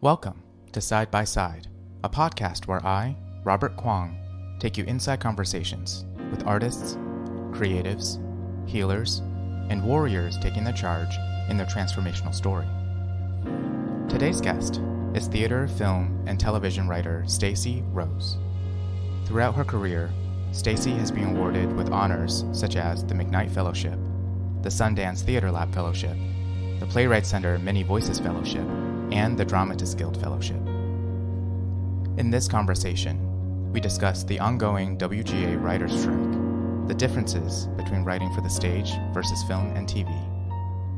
Welcome to Side by Side, a podcast where I, Robert Kwong, take you inside conversations with artists, creatives, healers, and warriors taking the charge in their transformational story. Today's guest is theater, film, and television writer Stacey Rose. Throughout her career, Stacey has been awarded with honors such as the Mcknight Fellowship, the Sundance Theatre Lab Fellowship, the Playwrights Center Many Voices Fellowship, and the Dramatist Guild Fellowship. In this conversation, we discuss the ongoing WGA writer's strike, the differences between writing for the stage versus film and TV,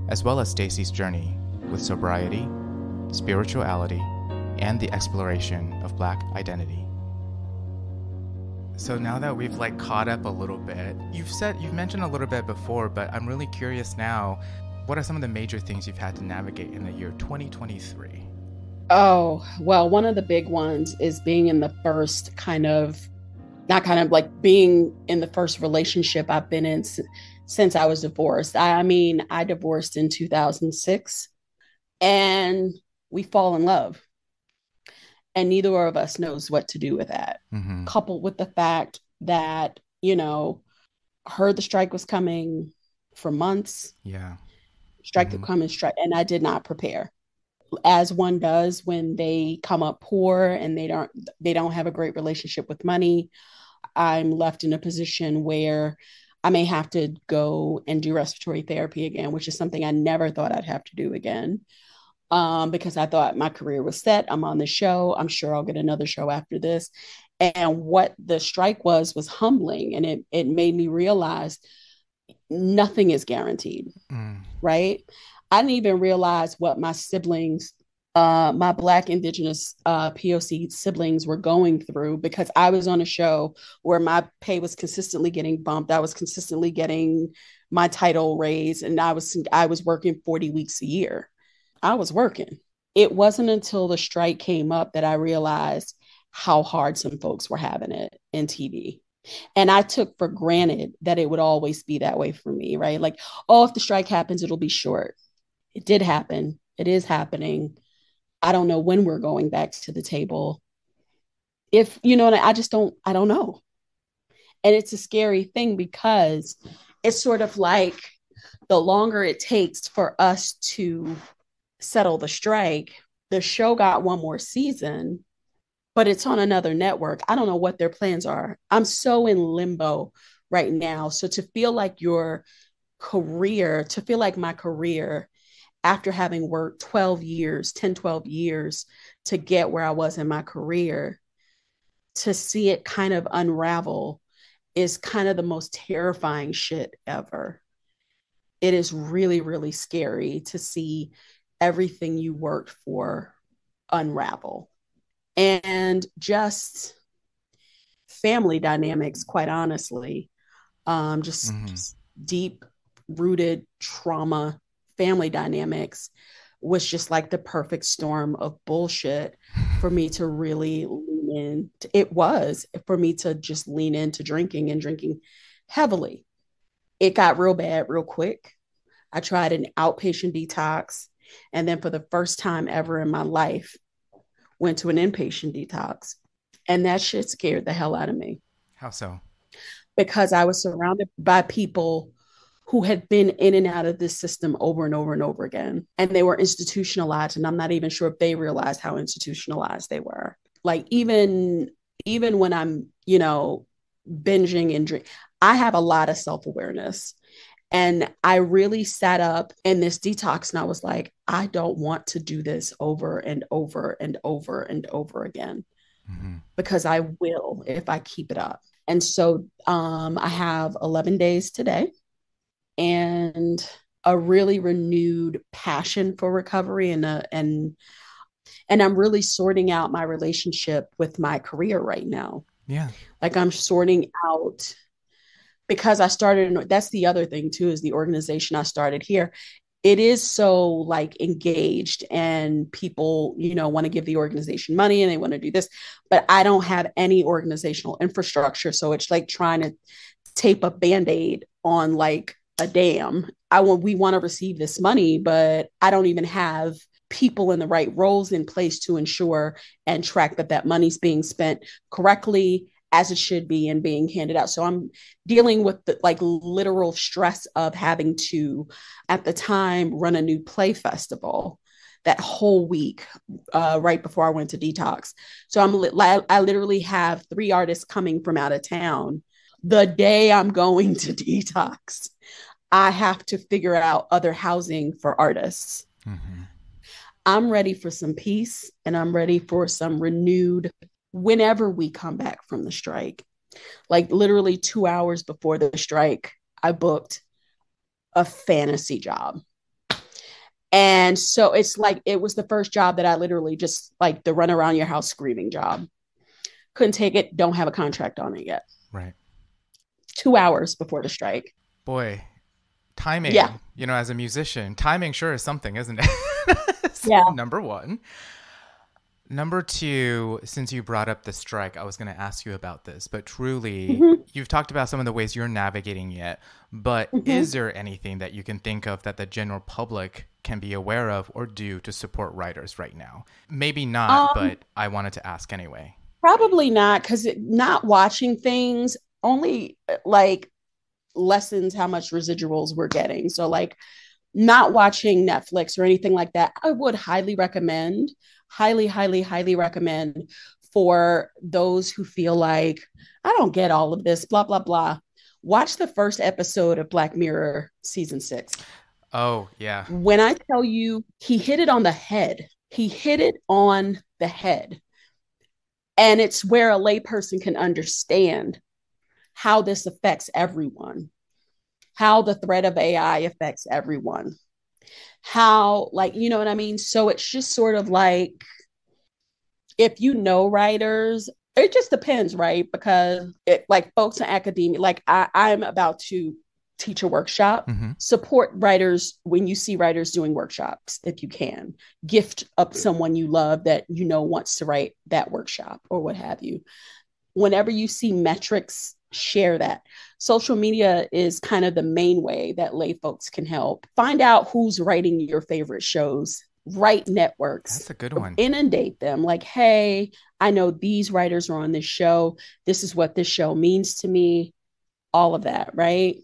as well as Stacey's journey with sobriety, spirituality, and the exploration of Black identity. So now that we've caught up a little bit, you've mentioned a little bit before, but I'm really curious now, what are some of the major things you've had to navigate in the year 2023? Oh, well, one of the big ones is being in the first being in the first relationship I've been in since I was divorced. I divorced in 2006 and we fall in love. And neither of us knows what to do with that. Mm-hmm. Coupled with the fact that, heard the strike was coming for months. Yeah. Strike to come and strike. And I did not prepare. As one does when they come up poor and they don't have a great relationship with money. I'm left in a position where I may have to go and do respiratory therapy again, which is something I never thought I'd have to do again. Because I thought my career was set. I'm on the show. I'm sure I'll get another show after this. And what the strike was humbling. And it made me realize nothing is guaranteed, right? I didn't even realize what my siblings, my Black, Indigenous, POC siblings were going through, because I was on a show where my pay was consistently getting bumped. I was consistently getting my title raised, and I was working 40 weeks a year. I was working. It wasn't until the strike came up that I realized how hard some folks were having it in TV. And I took for granted that it would always be that way for me, right? If the strike happens, it'll be short. It did happen. It is happening. I don't know when we're going back to the table. I don't know. And it's a scary thing, because it's sort of like the longer it takes for us to settle the strike, the show got one more season, but it's on another network. I don't know what their plans are. I'm so in limbo right now. So to feel like my career, after having worked 12 years to get where I was in my career, to see it kind of unravel is kind of the most terrifying shit ever. It is really, really scary to see everything you worked for unravel. And just family dynamics, quite honestly, just deep rooted trauma, family dynamics was just like the perfect storm of bullshit for me to really lean in. It was for me to just lean into drinking heavily. It got real bad real quick. I tried an outpatient detox. And then for the first time ever in my life, went to an inpatient detox. And that shit scared the hell out of me. How so? Because I was surrounded by people who had been in and out of this system over and over and over again. And they were institutionalized. And I'm not even sure if they realized how institutionalized they were. Even when I'm, binging and drink, I have a lot of self-awareness. And I really sat up in this detox and I was like, I don't want to do this over and over and over and over again, because I will if I keep it up. And so I have 11 days today and a really renewed passion for recovery. And I'm really sorting out my relationship with my career right now. Yeah. I'm sorting out, because I started, that's the other thing too, is the organization I started here. It is so engaged, and people, want to give the organization money and they want to do this, but I don't have any organizational infrastructure. So it's like trying to tape a Band-Aid on a dam. We want to receive this money, but I don't even have people in the right roles in place to ensure and track that that money's being spent correctly as it should be and being handed out. So I'm dealing with the like literal stress of having to, at the time, run a new play festival that whole week, right before I went to detox. So I literally have 3 artists coming from out of town. The day I'm going to detox, I have to figure out other housing for artists. Mm-hmm. I'm ready for some peace, and I'm ready for some renewed whenever we come back from the strike. Like literally 2 hours before the strike, I booked a fantasy job. And so it's like, it was the first job that I literally just like the run around your house screaming job. Couldn't take it. Don't have a contract on it yet. Right. 2 hours before the strike. Boy, timing, yeah. You know, as a musician, timing sure is something, isn't it? So, yeah. Number one. Number two, since you brought up the strike, I was going to ask you about this, but truly, you've talked about some of the ways you're navigating it, but is there anything that you can think of that the general public can be aware of or do to support writers right now? Maybe not, but I wanted to ask anyway. Probably not, because not watching things only like lessens how much residuals we're getting. So like not watching Netflix or anything like that, I would highly recommend for those who feel like, I don't get all of this, blah, blah, blah. Watch the first episode of Black Mirror season 6. Oh, yeah. When I tell you, he hit it on the head. He hit it on the head. And it's where a layperson can understand how this affects everyone, how the threat of AI affects everyone, how, like, you know what I mean? So it's just sort of like, if you know writers, it just depends, right? Because it, like folks in academia, like I'm about to teach a workshop, support writers when you see writers doing workshops, if you can. Gift up someone you love that you know wants to write that workshop or what have you. Whenever you see metrics, share that. Social media is kind of the main way that lay folks can help. Find out who's writing your favorite shows. Write networks. That's a good one. Inundate them. Like, hey, I know these writers are on this show. This is what this show means to me. All of that, right?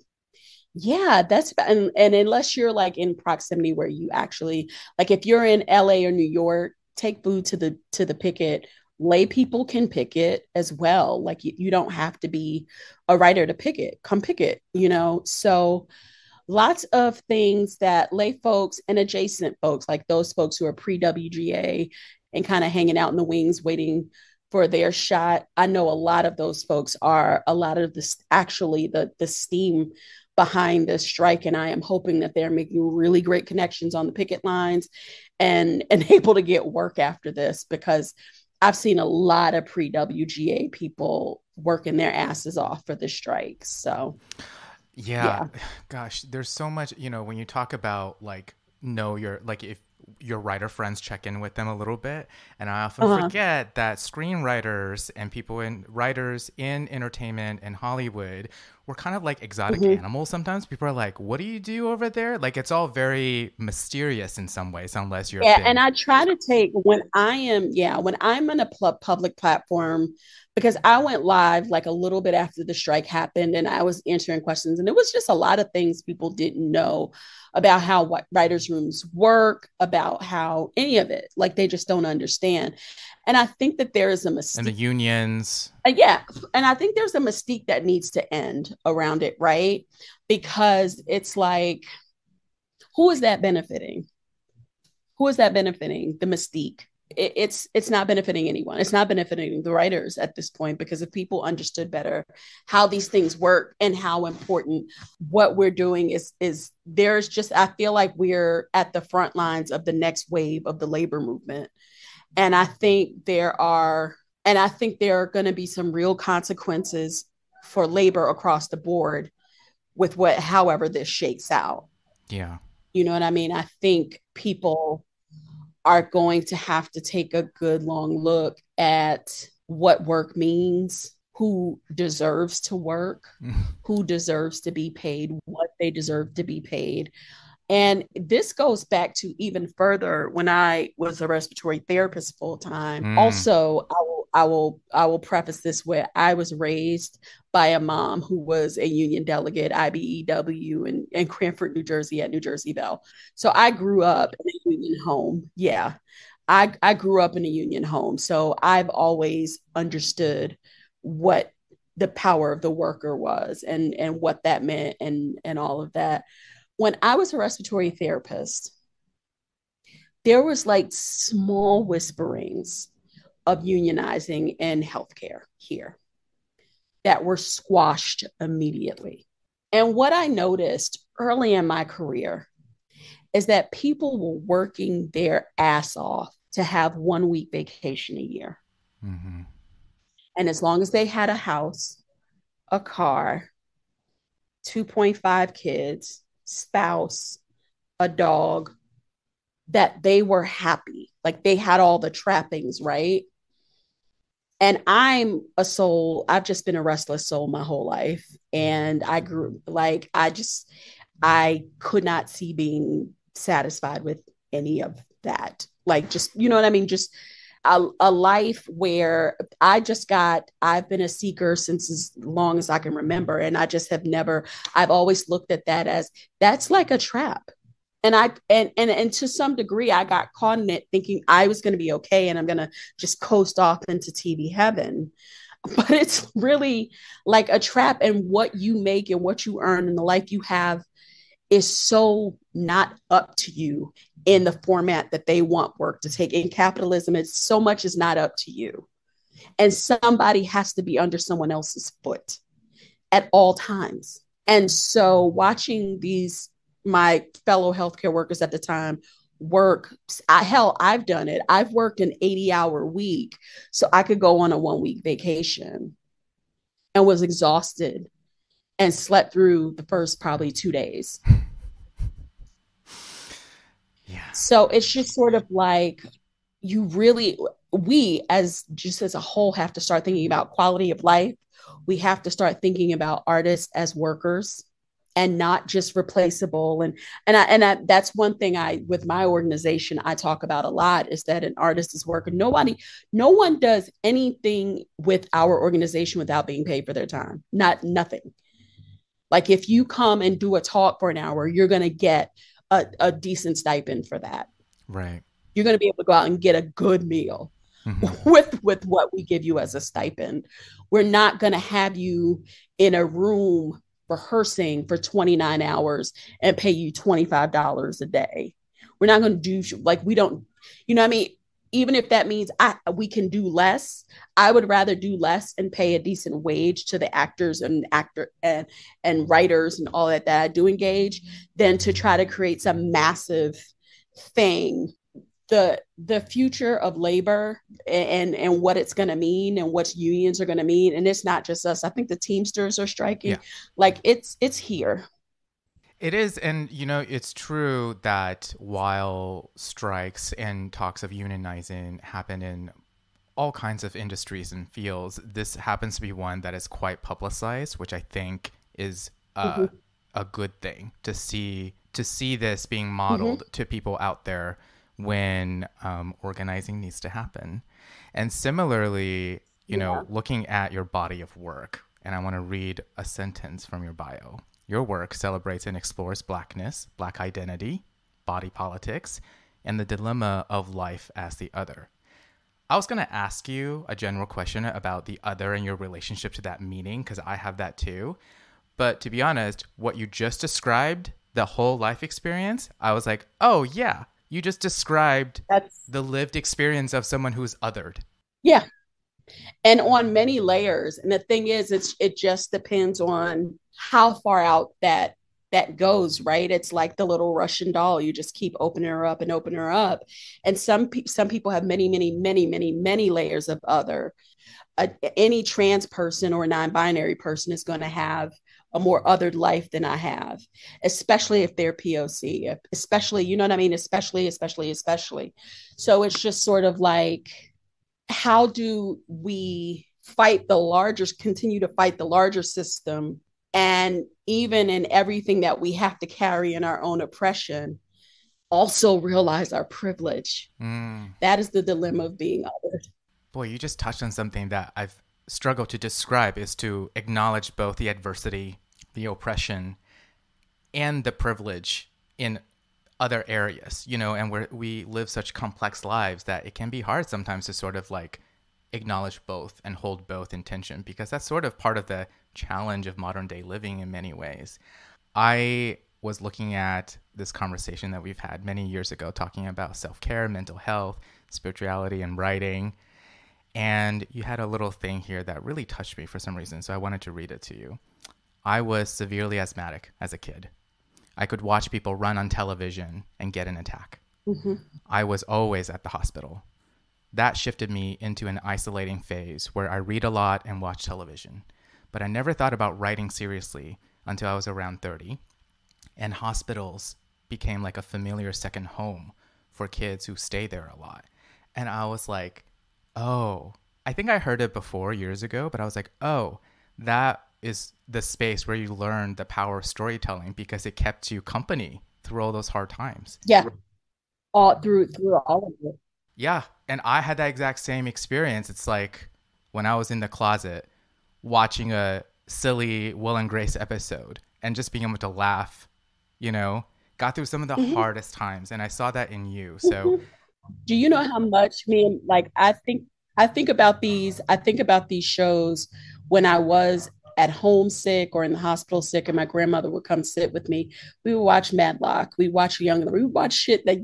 Yeah, that's and unless you're like in proximity where you actually, like if you're in LA or New York, take food to the picket. Lay people can picket as well. Like you don't have to be a writer to picket. Come picket, you know? So lots of things that lay folks and adjacent folks, like those folks who are pre-WGA and kind of hanging out in the wings waiting for their shot. I know a lot of those folks are a lot of this actually the steam behind this strike, and I am hoping that they're making really great connections on the picket lines and able to get work after this, because I've seen a lot of pre-WGA people working their asses off for the strike. So yeah, gosh, there's so much, you know, when you talk about like, if your writer friends check in with them a little bit. And I often forget that screenwriters and writers in entertainment and Hollywood, we're kind of like exotic animals sometimes. People are like, what do you do over there? Like, it's all very mysterious in some ways, unless you're and I try to take when I'm in a public platform, because I went live like a little bit after the strike happened and I was answering questions, and it was just a lot of things people didn't know about how writers' rooms work, about how any of it, like they just don't understand. And I think that there is a mystique. And the unions. And I think there's a mystique that needs to end around it, right? Because it's like, who is that benefiting? Who is that benefiting? The mystique. It's not benefiting anyone. It's not benefiting the writers at this point, because if people understood better how these things work and how important what we're doing is there's just, I feel like we're at the front lines of the next wave of the labor movement. And I think there are going to be some real consequences for labor across the board with however this shakes out. Yeah. You know what I mean? I think people are going to have to take a good long look at what work means, who deserves to work, who deserves to be paid, what they deserve to be paid. And this goes back to even further when I was a respiratory therapist full time. Mm. Also, I will preface this where I was raised by a mom who was a union delegate, IBEW, in Cranford, New Jersey at New Jersey Bell. So I grew up in a union home. Yeah. I grew up in a union home. So I've always understood what the power of the worker was and what that meant and all of that. When I was a respiratory therapist, there was like small whisperings of unionizing in healthcare here that were squashed immediately. And what I noticed early in my career is that people were working their ass off to have 1 week vacation a year. Mm-hmm. And as long as they had a house, a car, 2.5 kids, spouse, a dog, that they were happy. Like they had all the trappings, right? And I'm a soul, I've just been a restless soul my whole life. And I grew like, I could not see being satisfied with any of that. Like, just, you know what I mean? Just a life where I've been a seeker since as long as I can remember. And I just have never, I've always looked at that as that's like a trap. And to some degree I got caught in it thinking I was going to be okay and I'm going to just coast off into TV heaven, but it's really like a trap, and what you make and what you earn and the life you have is so not up to you in the format that they want work to take. In capitalism, it's so much is not up to you, and somebody has to be under someone else's foot at all times. And so watching these my fellow healthcare workers at the time work, I've done it. I've worked an 80-hour week so I could go on a 1 week vacation and was exhausted and slept through the first probably 2 days. Yeah. So it's just sort of like we as just as a whole have to start thinking about quality of life. We have to start thinking about artists as workers and not just replaceable. And that's one thing I with my organization I talk about a lot is that an artist is worker. No one does anything with our organization without being paid for their time. Nothing. Like if you come and do a talk for an hour, you're going to get a decent stipend for that. Right. You're going to be able to go out and get a good meal Mm-hmm. with what we give you as a stipend. We're not going to have you in a room rehearsing for 29 hours and pay you $25 a day. We're not going to do like we don't, you know what I mean? Even if that means we can do less, I would rather do less and pay a decent wage to the actors and writers and all that I do engage than to try to create some massive thing. The future of labor and what it's going to mean and what unions are going to mean, and it's not just us. I think the Teamsters are striking. Yeah. Like it's here. It is. And, it's true that while strikes and talks of unionizing happen in all kinds of industries and fields, this happens to be one that is quite publicized, which I think is a good thing to see this being modeled to people out there when organizing needs to happen. And similarly, looking at your body of work, and I want to read a sentence from your bio. Your work celebrates and explores Blackness, Black identity, body politics, and the dilemma of life as the other. I was going to ask you a general question about the other and your relationship to that meaning, because I have that too. But to be honest, what you just described, the whole life experience, I was like, oh yeah, you just described the lived experience of someone who's othered. Yeah. And on many layers. And the thing is, it just depends on how far out that goes, right? It's like the little Russian doll. You just keep opening her up and opening her up. And some people have many, many, many, many, many layers of other. Any trans person or non-binary person is going to have a more othered life than I have, especially if they're POC, especially, you know what I mean? Especially. So it's just sort of like, how do we continue to fight the larger system And even in everything that we have to carry in our own oppression, also realize our privilege. That is the dilemma of being other. Boy, you just touched on something that I've struggled to describe, is to acknowledge both the adversity, the oppression, and the privilege in other areas, and we live such complex lives that it can be hard sometimes to sort of like acknowledge both and hold both in tension, because that's sort of part of the challenge of modern day living in many ways. I was looking at this conversation that we've had many years ago talking about self-care, mental health, spirituality, and writing. And you had a little thing here that really touched me for some reason, so I wanted to read it to you. I was severely asthmatic as a kid. I could watch people run on television and get an attack. Mm-hmm. I was always at the hospital. That shifted me into an isolating phase where I read a lot and watch television. But I never thought about writing seriously until I was around 30. And hospitals became like a familiar second home for kids who stay there a lot. And I was like, oh, I think I heard it before years ago, but I was like, oh, that is the space where you learn the power of storytelling, because it kept you company through all those hard times. Yeah. All through all of it. Yeah. And I had that exact same experience. It's like when I was in the closet watching a silly Will and Grace episode and just being able to laugh, got through some of the hardest times. And I saw that in you. So do you know how much I think about these shows when I was at home sick or in the hospital sick, and my grandmother would come sit with me. We would watch Matlock. We would watch we would watch shit that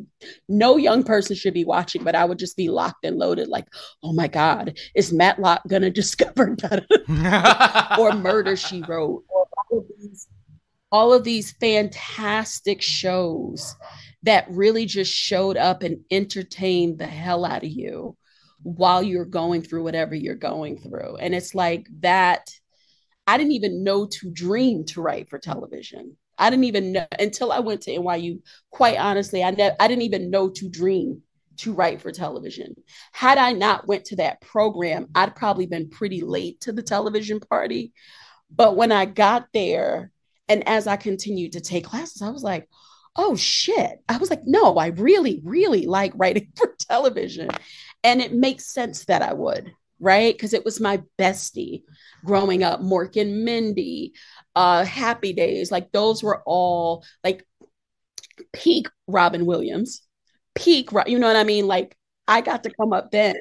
no young person should be watching, but I would just be locked and loaded like, oh my God, is Matlock going to discover or Murder, She Wrote, or all of these fantastic shows that really just showed up and entertained the hell out of you while you're going through whatever you're going through. And it's like that. I didn't even know to dream to write for television. I didn't even know until I went to NYU. Quite honestly, I didn't even know to dream to write for television. Had I not went to that program, I'd probably been pretty late to the television party. But when I got there, and as I continued to take classes, I was like, oh shit. I was like, no, I really, really like writing for television. And it makes sense that I would, right? Because it was my bestie growing up. Mork and Mindy, Happy Days, like those were all like peak Robin Williams, peak, you know what I mean? Like I got to come up then.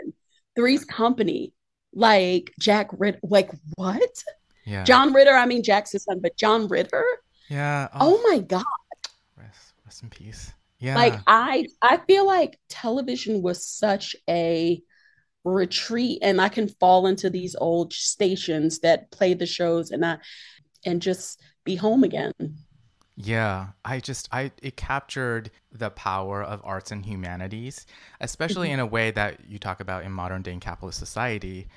Three's Company, like Jack Ritter, like what? Yeah. John Ritter, I mean Jack's his son, but John Ritter? Yeah. Oh my God. Rest in peace. Yeah. Like I feel like television was such a retreat, and I can fall into these old stations that play the shows and just be home again. Yeah, it captured the power of arts and humanities, especially in a way that you talk about in modern day capitalist society,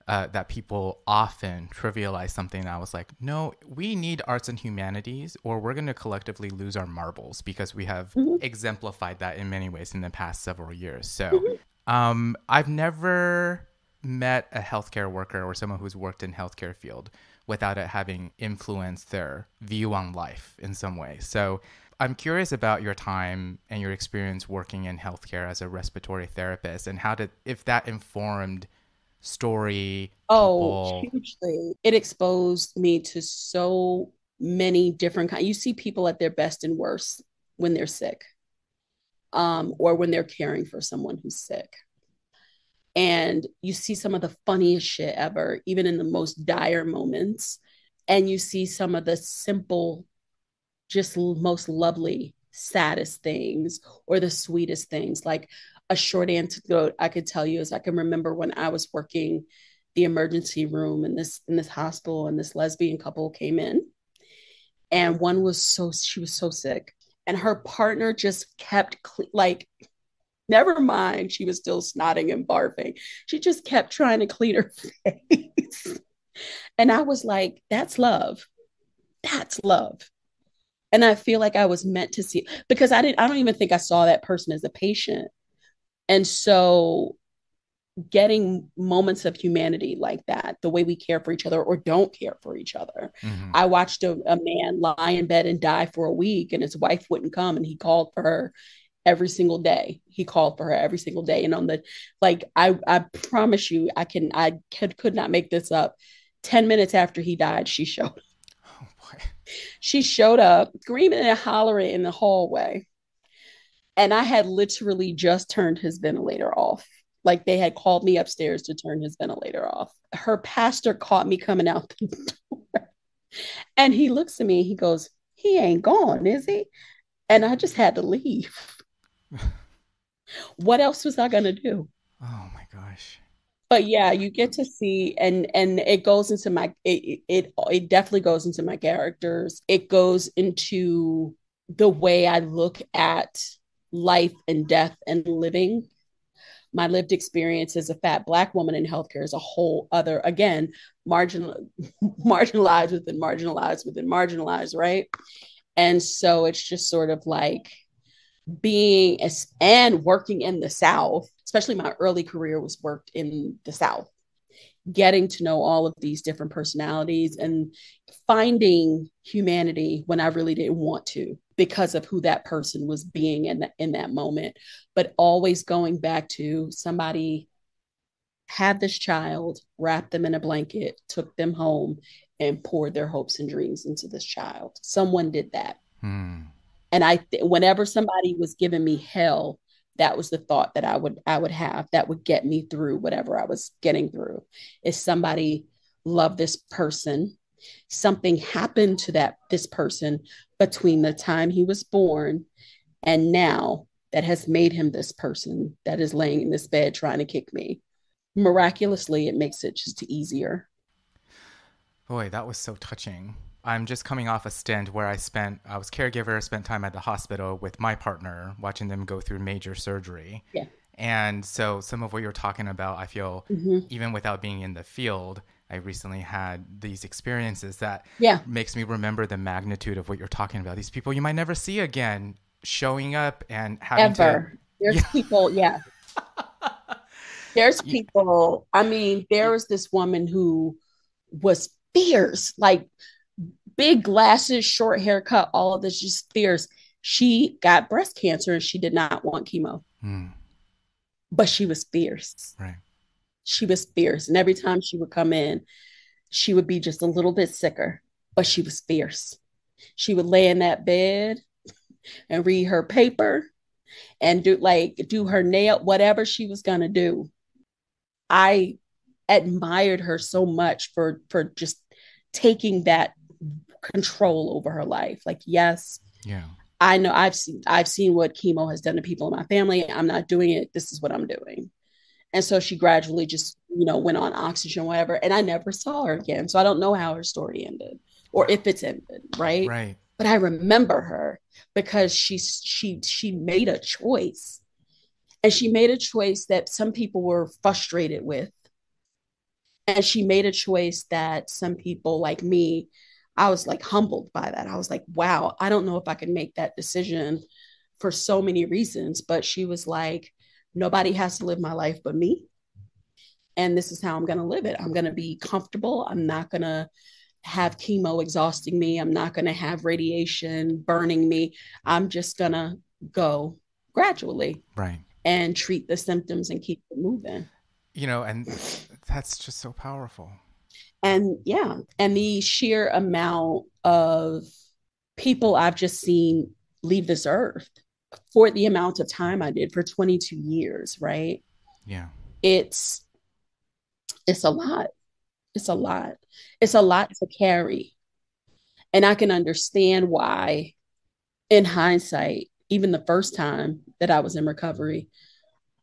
that people often trivialize something. I was like, no, we need arts and humanities, or we're going to collectively lose our marbles, because we have exemplified that in many ways in the past several years. So I've never met a healthcare worker or someone who's worked in healthcare field without it having influenced their view on life in some way. So I'm curious about your time and your experience working in healthcare as a respiratory therapist, and if that informed story. Oh, hugely. It exposed me to so many different kinds. You see people at their best and worst when they're sick, or when they're caring for someone who's sick. And you see some of the funniest shit ever, even in the most dire moments. And you see some of the simple, just most lovely, saddest things, or the sweetest things. Like a short anecdote I could tell you is I can remember when I was working the emergency room in this hospital, and this lesbian couple came in, and she was so sick, and her partner just kept never mind, she was still snotting and barfing. She just kept trying to clean her face. And I was like, that's love. That's love. And I feel like I was meant to see, because I don't even think I saw that person as a patient. And so getting moments of humanity like that, the way we care for each other or don't care for each other. Mm-hmm. I watched a man lie in bed and die for a week, and his wife wouldn't come, and he called for her every single day. He called for her every single day. And on the, like, I promise you, could not make this up. 10 minutes after he died, she showed up. Oh boy. She showed up screaming and hollering in the hallway. And I had literally just turned his ventilator off. Like, they had called me upstairs to turn his ventilator off. Her pastor caught me coming out the door. And he looks at me, he goes, "He ain't gone, is he?" And I just had to leave. What else was I gonna do? Oh my gosh. But yeah, you get to see, and it goes into my, it definitely goes into my characters. It goes into the way I look at life and death and living. My lived experience as a fat Black woman in healthcare is a whole other, again, marginalized within marginalized within marginalized, right? And so it's just sort of like being and working in the South, especially my early career was worked in the South, getting to know all of these different personalities and finding humanity when I really didn't want to because of who that person was being in that moment. But always going back to somebody had this child, wrapped them in a blanket, took them home, and poured their hopes and dreams into this child. Someone did that. And whenever somebody was giving me hell, that was the thought that I would have that would get me through whatever I was getting through. Is somebody loved this person, something happened to this person between the time he was born and now that has made him this person that is laying in this bed trying to kick me. Miraculously, it makes it just easier. Boy, that was so touching. I'm just coming off a stint where I was caregiver, spent time at the hospital with my partner, watching them go through major surgery. Yeah. And so some of what you're talking about, I feel, even without being in the field, I recently had these experiences that makes me remember the magnitude of what you're talking about. These people you might never see again showing up and having There's people, There's people, I mean, there was this woman who was fierce, like big glasses, short haircut, all of this, just fierce. She got breast cancer and she did not want chemo. But she was fierce. Right. She was fierce. And every time she would come in, she would be just a little bit sicker, but she was fierce. She would lay in that bed and read her paper and do her nail, whatever she was going to do. I admired her so much for just taking that control over her life. Like, yes, I know I've seen what chemo has done to people in my family. I'm not doing it. This is what I'm doing. And so she gradually just, went on oxygen, whatever. And I never saw her again. So I don't know how her story ended or if it's ended. Right. But I remember her because she made a choice. And she made a choice that some people were frustrated with. And she made a choice that some people like me, I was like humbled by that. I was like, wow, I don't know if I can make that decision for so many reasons. But she was like, nobody has to live my life but me. And this is how I'm going to live it. I'm going to be comfortable. I'm not going to have chemo exhausting me. I'm not going to have radiation burning me. I'm just going to go gradually. Right. And treat the symptoms and keep it moving. And that's just so powerful. And and the sheer amount of people I've just seen leave this earth for the amount of time I did for 22 years, right? Yeah. It's a lot. It's a lot. It's a lot to carry. And I can understand why, in hindsight, even the first time that I was in recovery,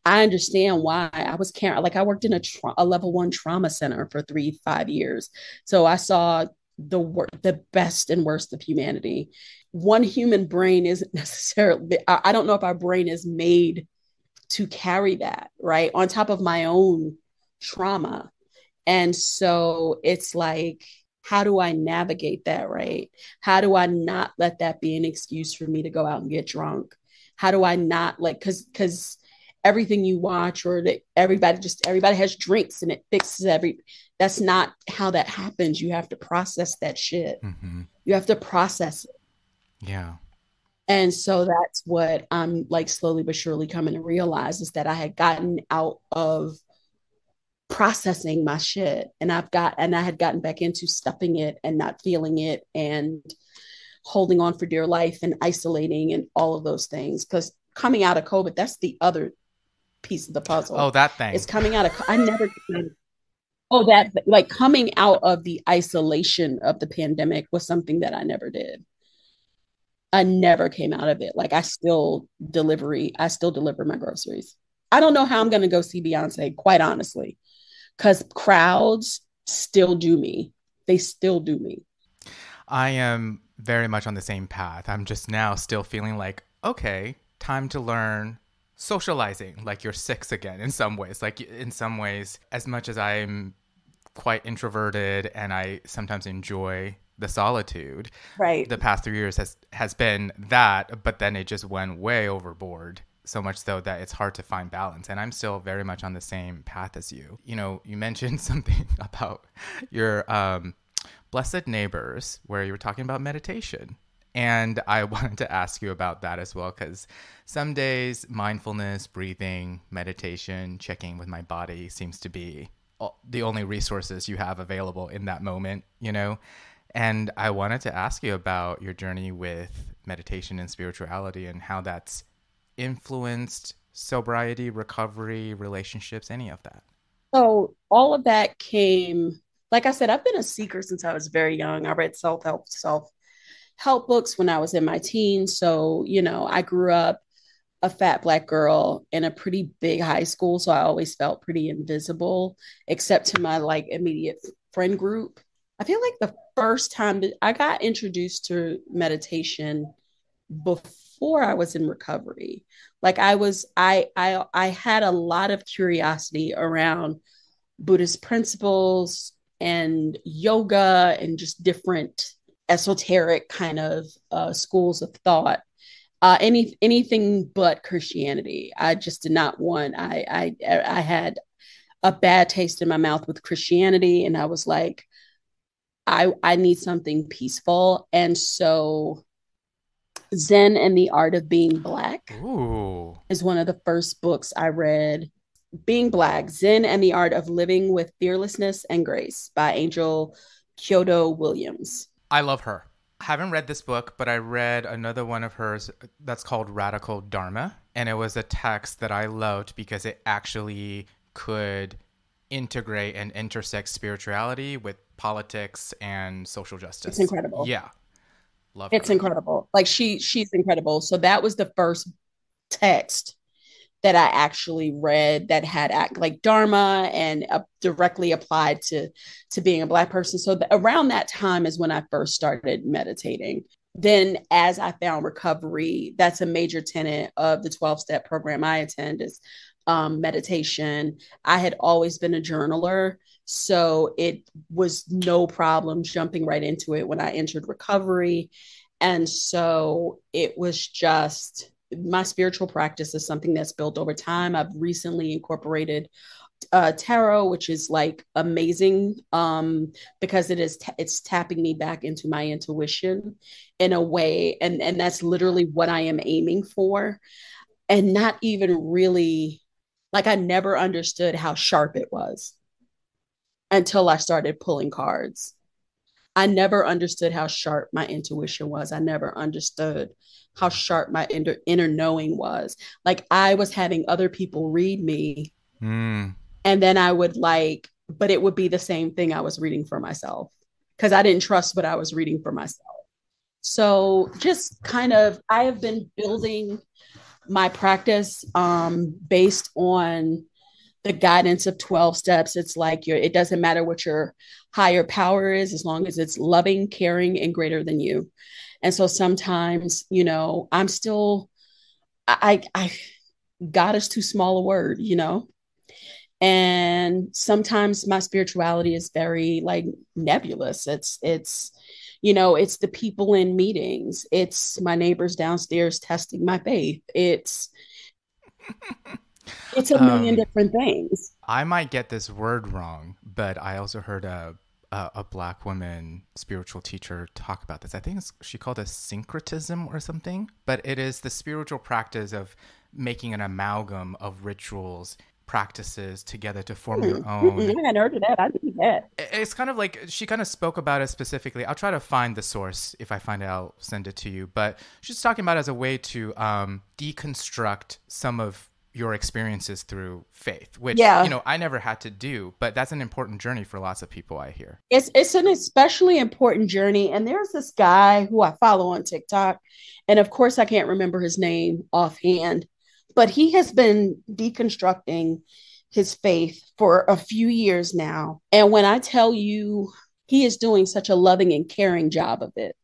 I understand why I was carrying. Like, I worked in a level 1 trauma center for 5 years. So I saw the best and worst of humanity. One human brain isn't necessarily, I don't know if our brain is made to carry that, right? On top of my own trauma. And so it's like, how do I navigate that, right? How do I not let that be an excuse for me to go out and get drunk? How do I not, like, because everything you watch, or that everybody has drinks and it fixes that's not how that happens. You have to process that shit. Mm-hmm. You have to process it. Yeah. And so that's what I'm like slowly but surely coming to realize, is that I had gotten out of processing my shit, and I had gotten back into stuffing it and not feeling it and holding on for dear life and isolating and all of those things. Because coming out of COVID, that's the other piece of the Oh, puzzle. that thing. It's coming out of, I never, oh, that, like, coming out of the isolation of the pandemic was something that I never did. I never came out of it. Like, I still deliver my groceries. I don't know how I'm going to go see Beyonce, quite honestly, because crowds still do me. They still do me. I am very much on the same path. I'm just now still feeling like, okay, time to learn socializing, like you're six again in some ways. Like in some ways, as much as I'm quite introverted and I sometimes enjoy the solitude, Right. the past 3 years has been that, but then it just went way overboard. So much so that it's hard to find balance. And I'm still very much on the same path as you. You know, you mentioned something about your blessed neighbors where you were talking about meditation. And I wanted to ask you about that as well, because some days mindfulness, breathing, meditation, checking with my body seems to be the only resources you have available in that moment, you know? And I wanted to ask you about your journey with meditation and spirituality and how that's influenced sobriety, recovery, relationships, any of that. So all of that came, like I said, I've been a seeker since I was very young. I read self-help books when I was in my teens. So, I grew up a fat Black girl in a pretty big high school. So I always felt pretty invisible, except to my like immediate friend group. I feel like the first time that I got introduced to meditation before I was in recovery, like I had a lot of curiosity around Buddhist principles and yoga and just different esoteric kind of schools of thought. Anything but Christianity. I just did not want. I had a bad taste in my mouth with Christianity, and I was like, I need something peaceful, and so Zen and the Art of Being Black Ooh. is one of the first books I read. Being Black, Zen and the Art of Living with Fearlessness and Grace by Angel Kyoto Williams. I love her. I haven't read this book, but I read another one of hers that's called Radical Dharma. And it was a text that I loved because it actually could integrate and intersect spirituality with politics and social justice. It's incredible. Yeah. Love It's her. incredible. Like she's incredible. So that was the first text that I actually read that had like Dharma and directly applied to being a Black person. So around that time is when I first started meditating. Then as I found recovery, that's a major tenet of the 12-step program I attend is meditation. I had always been a journaler, so it was no problem jumping right into it when I entered recovery. And so it was just, my spiritual practice is something that's built over time. I've recently incorporated tarot, which is like amazing because it's tapping me back into my intuition in a way, and that's literally what I am aiming for. And not even really, like, I never understood how sharp it was until I started pulling cards. I never understood how sharp my intuition was. I never understood how sharp my inner knowing was. Like, I was having other people read me, and then I would but it would be the same thing I was reading for myself because I didn't trust what I was reading for myself. So just kind of, I have been building my practice based on the guidance of 12 steps. It's like it doesn't matter what your higher power is, as long as it's loving, caring, and greater than you. And so sometimes, I'm still, I God is too small a word, and sometimes my spirituality is very like nebulous. It's the people in meetings. It's my neighbors downstairs testing my faith. It's It's a million Um, different things. I might get this word wrong, but I also heard a black woman spiritual teacher talk about this. I think she called it syncretism or something, but it is the spiritual practice of making an amalgam of rituals, practices together to form your I own. hadn't heard of that. I need that. It's kind of like she kind of spoke about it specifically. I'll try to find the source. If I find it, I'll send it to you. But she's talking about it as a way to deconstruct some of your experiences through faith, which, Yeah, I never had to do, but that's an important journey for lots of people, I hear. it's an especially important journey. And there's this guy who I follow on TikTok, and of course I can't remember his name offhand, but he has been deconstructing his faith for a few years now. And when I tell you, he is doing such a loving and caring job of it.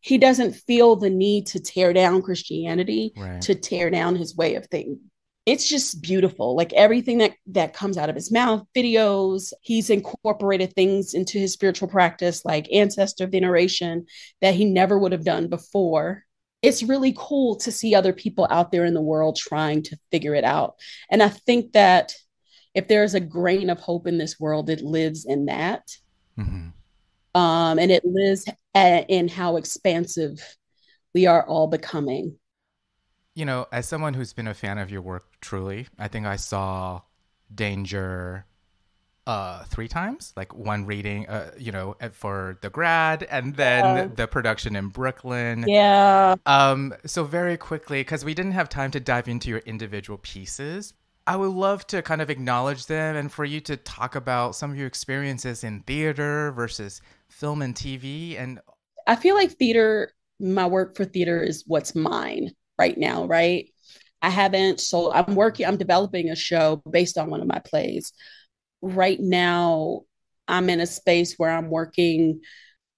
He doesn't feel the need to tear down Christianity, Right. to tear down his way of thinking. It's just beautiful. Like everything that comes out of his mouth, videos, he's incorporated things into his spiritual practice like ancestor veneration that he never would have done before. It's really cool to see other people out there in the world trying to figure it out. And I think that if there's a grain of hope in this world, it lives in that. Mm-hmm. And it lives in how expansive we are all becoming. As someone who's been a fan of your work, truly, I think I saw Danger three times, like one reading, for the grad, and Uh, then the production in Brooklyn. yeah, So very quickly, because we didn't have time to dive into your individual pieces, I would love to kind of acknowledge them and for you to talk about some of your experiences in theater versus film and TV. And I feel like theater, my work for theater is what's mine right now, right? I haven't, so I'm developing a show based on one of my plays. Right now, I'm in a space where I'm working.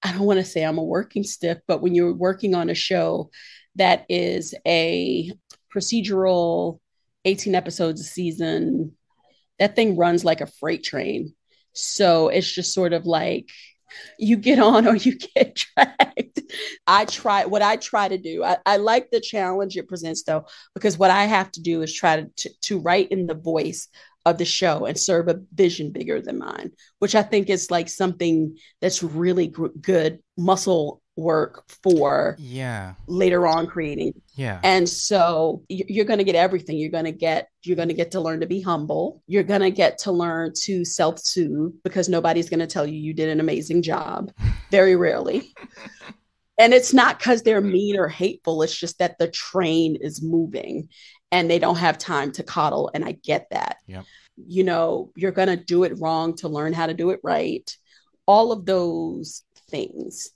I don't want to say I'm a working stiff, but when you're working on a show that is a procedural 18 episodes a season, that thing runs like a freight train. So it's just sort of like you get on or you get dragged. What I try to do. I like the challenge it presents though, because what I have to do is try to write in the voice of the show and serve a vision bigger than mine, which I think is like something that's really good muscle work for yeah, later on creating. yeah. And so you're going to get everything. You're going to get to learn to be humble. You're going to get to learn to self-soothe because nobody's going to tell you you did an amazing job, very rarely. And it's not because they're mean or hateful. It's just that the train is moving and they don't have time to coddle. And I get that. Yep. You're going to do it wrong to learn how to do it right. All of those things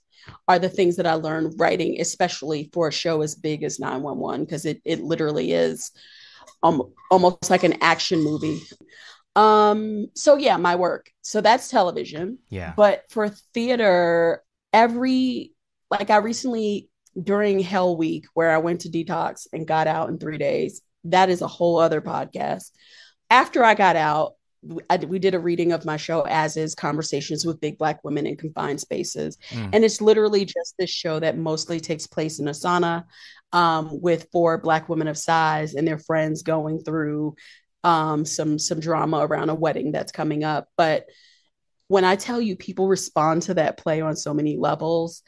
are the things that I learned writing, especially for a show as big as 911, because it literally is almost like an action movie. So yeah, my work. So that's television. Yeah. But for theater, I recently during Hell Week, where I went to detox and got out in 3 days, that is a whole other podcast. After I got out, we did a reading of my show As Is Conversations with Big Black Women in Confined Spaces. Mm. And it's literally just this show that mostly takes place in a sauna with four Black women of size and their friends going through some drama around a wedding that's coming up. But when I tell you people respond to that play on so many levels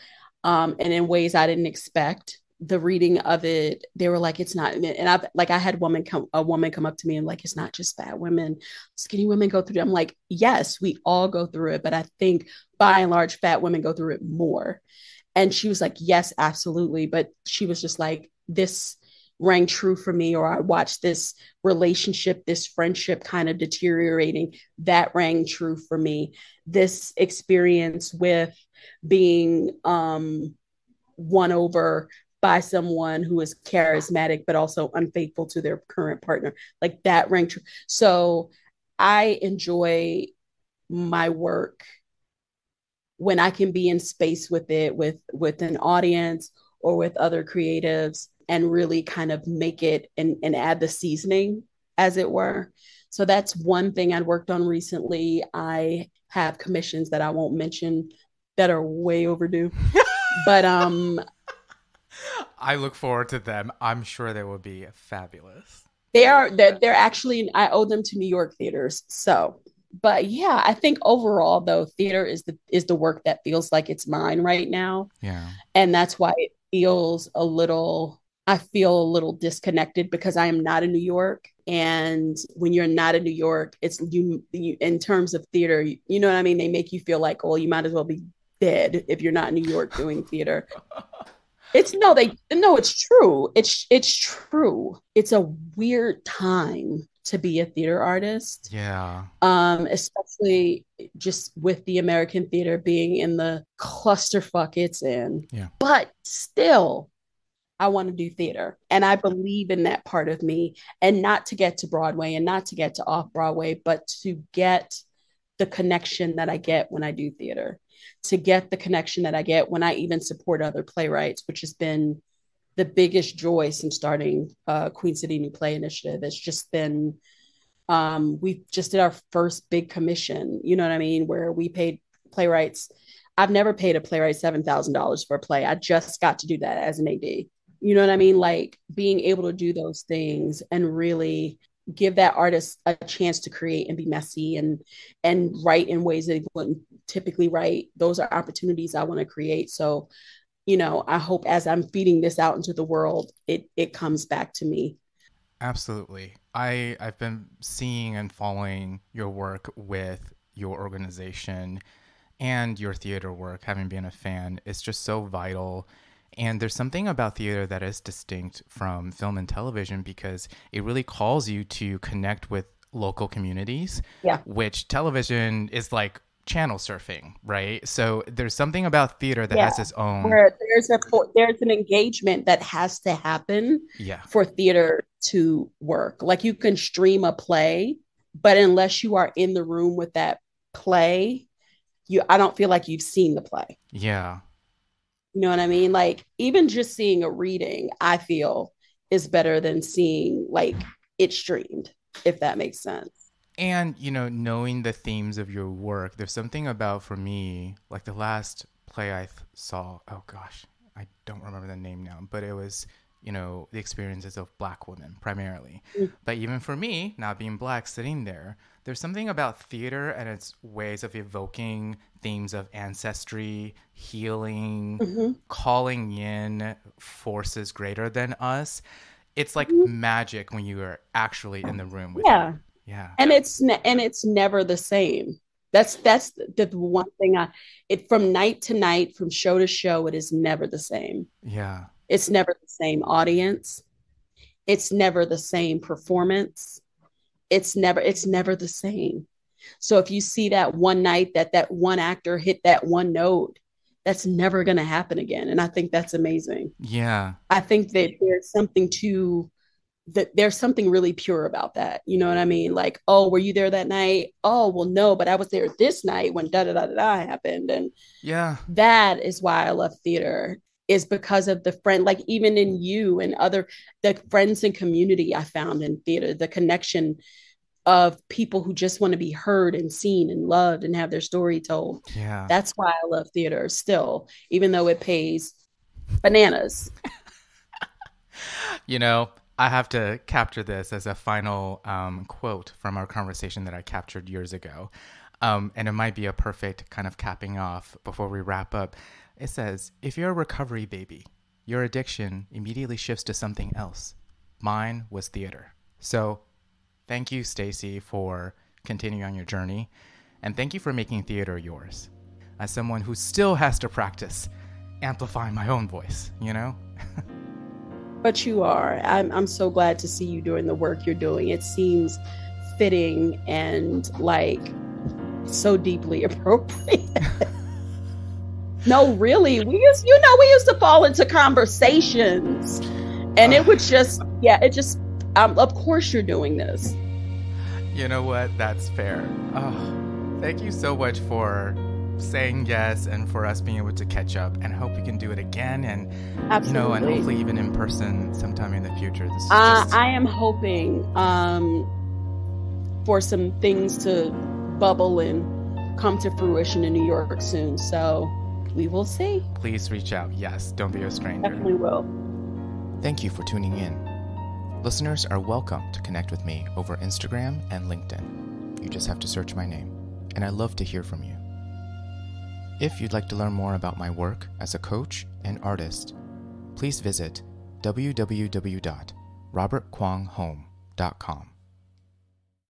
and in ways I didn't expect, the reading of it, they were like, it's not, and I had a woman come up to me and like, it's not just fat women, skinny women go through it. I'm like, yes, we all go through it, but I think by and large, fat women go through it more. And she was like, yes, absolutely. But she was just like, this rang true for me, or I watched this relationship, this friendship kind of deteriorating. That rang true for me. This experience with being won over by someone who is charismatic but also unfaithful to their current partner, like that rang true. So I enjoy my work when I can be in space with it, with an audience or with other creatives, and really kind of make it and add the seasoning, as it were. So that's one thing I worked on recently. I have commissions that I won't mention that are way overdue. But I look forward to them. I'm sure they will be fabulous. they're actually, I owe them to New York theaters. So, but yeah, I think overall though, theater is the work that feels like it's mine right now. Yeah. And that's why it feels a little, I feel a little disconnected because I am not in New York. And when you're not in New York, it's you in terms of theater, you know what I mean? They make you feel like, oh, you might as well be dead if you're not in New York doing theater. It's true. It's true. It's a weird time to be a theater artist. Yeah. Especially just with the American theater being in the clusterfuck it's in. Yeah. But still, I want to do theater. And I believe in that part of me. And not to get to Broadway and not to get to off Broadway, but to get the connection that I get when I do theater, to get the connection that I get when I even support other playwrights, which has been the biggest joy since starting Queen City New Play Initiative. It's just been, we just did our first big commission, you know what I mean, where we paid playwrights. I've never paid a playwright $7,000 for a play. I just got to do that as an AD. You know what I mean? Like being able to do those things and really give that artist a chance to create and be messy and write in ways that they wouldn't typically write. Those are opportunities I want to create. So, you know, I hope as I'm feeding this out into the world, it comes back to me. Absolutely. I've been seeing and following your work with your organization and your theater work, having been a fan. It's just so vital. And there's something about theater that is distinct from film and television because it really calls you to connect with local communities, which television is like channel surfing, right? So there's something about theater that has its own. Where there's an engagement that has to happen for theater to work. Like you can stream a play, but unless you are in the room with that play, I don't feel like you've seen the play. Yeah. You know what I mean? Like even just seeing a reading, I feel is better than seeing like it streamed, if that makes sense. And, you know, knowing the themes of your work, there's something about, for me, like the last play I saw, oh gosh, I don't remember the name now, but it was, you know, the experiences of Black women primarily. But even for me, not being Black, sitting there, there's something about theater and its ways of evoking themes of ancestry, healing, calling in forces greater than us. It's like magic when you are actually in the room with it. Yeah. And it's never the same. That's the one thing from night to night, from show to show, it is never the same. Yeah. It's never the same audience. It's never the same performance. It's never the same. So if you see that one night that one actor hit that one note, that's never going to happen again. And I think that's amazing. Yeah. I think that there's something really pure about that. You know what I mean? Like, oh, were you there that night? Oh, well, no, but I was there this night when da-da-da-da happened. And that is why I love theater, is because of the friend, like even in you and the friends and community I found in theater, the connection of people who just want to be heard and seen and loved and have their story told. Yeah. That's why I love theater still, even though it pays bananas. You know, I have to capture this as a final quote from our conversation that I captured years ago. And it might be a perfect kind of capping off before we wrap up. It says, if you're a recovery baby, your addiction immediately shifts to something else. Mine was theater. So thank you, Stacey, for continuing on your journey. And thank you for making theater yours. As someone who still has to practice amplifying my own voice, you know? But you are. I'm so glad to see you doing the work you're doing. It seems fitting and like so deeply appropriate. No, really. We used to fall into conversations and it would just, of course you're doing this. You know what? That's fair. Oh, thank you so much for saying yes and for us being able to catch up, and I hope we can do it again and Absolutely. You know, and hopefully even in person sometime in the future. This is I am hoping for some things to bubble and come to fruition in New York soon, so we will see. Please reach out. Yes, don't be a stranger. Definitely will. Thank you for tuning in. Listeners are welcome to connect with me over Instagram and LinkedIn. You just have to search my name, and I love to hear from you. If you'd like to learn more about my work as a coach and artist, please visit www.robertkwonghome.com.